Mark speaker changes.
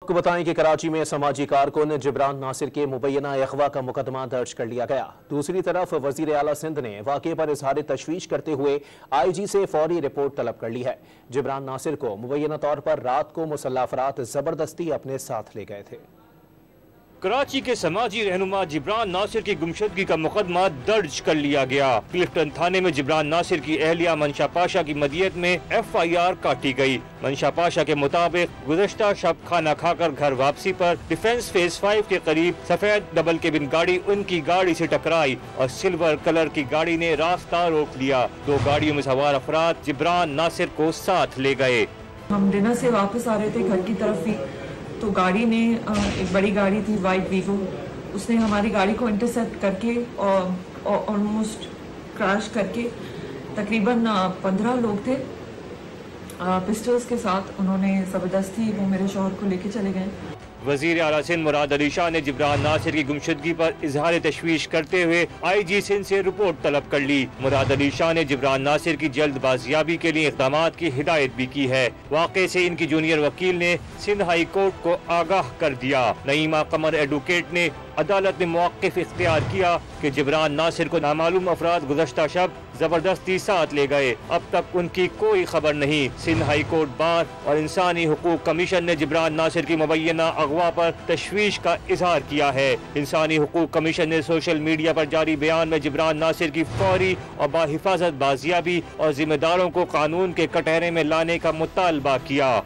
Speaker 1: को बताएं कि कराची में समाजी कारकुन जिब्रान नासिर के मुबैना अगवा का मुकदमा दर्ज कर लिया गया। दूसरी तरफ वजीर आला सिंध ने वाक़े पर इजहार तशवीश करते हुए IG से फौरी रिपोर्ट तलब कर ली है। जिब्रान नासिर को मुबैना तौर पर रात को मुसल्लह अफराद जबरदस्ती अपने साथ ले गए थे।
Speaker 2: कराची के समाजी रहनुमा जिब्रान नासिर की गुमशुदगी का मुकदमा दर्ज कर लिया गया। क्लिफ्टन थाने में जिब्रान नासिर की अहलिया मंशा पाशा की मदियत में FIR काटी गई। मंशा पाशा के मुताबिक गुज़श्ता शब खाना खाकर घर वापसी पर डिफेंस फेज 5 के करीब सफेद डबल केबिन गाड़ी उनकी गाड़ी से टकराई और सिल्वर कलर की गाड़ी ने रास्ता रोक लिया। 2 गाड़ियों में सवार अफराद जिब्रान नासिर को साथ ले गए।
Speaker 3: हम डिनर से वापस आ रहे थे घर की तरफ ही, तो गाड़ी ने एक बड़ी गाड़ी थी वाइट वीगो, उसने हमारी गाड़ी को इंटरसेप्ट करके और ऑलमोस्ट क्रैश करके तकरीबन 15 लोग थे पिस्टल्स के साथ। उन्होंने ज़बरदस्ती वो मेरे शौहर को लेके चले गए।
Speaker 2: वजीर आला सिंध मुराद अली शाह ने जिब्रान नासिर की गुमशुदगी पर इजहार तशवीश करते हुए IG सिंध से रिपोर्ट तलब कर ली। मुराद अली शाह ने जिब्रान नासिर की जल्द बाजियाबी के लिए इक़दामात की हिदायत भी की है। वाक़े से इनकी जूनियर वकील ने सिंध हाई कोर्ट को आगाह कर दिया। नईमा कमर एडवोकेट ने अदालत ने मौक़िफ़ इख्तियार किया कि जिब्रान नासिर को नामालूम अफराद गुज़श्ता शब जबरदस्ती साथ ले गए। अब तक उनकी कोई खबर नहीं। सिंध हाई कोर्ट बार और इंसानी हुकूक कमीशन ने जिब्रान नासिर की मुबैना अगवा पर तशवीश का इजहार किया है। इंसानी हुकूक कमीशन ने सोशल मीडिया पर जारी बयान में जिब्रान नासिर की फौरी और बाहिफाजत बाजियाबी और जिम्मेदारों को कानून के कटहरे में लाने का मुतालबा किया।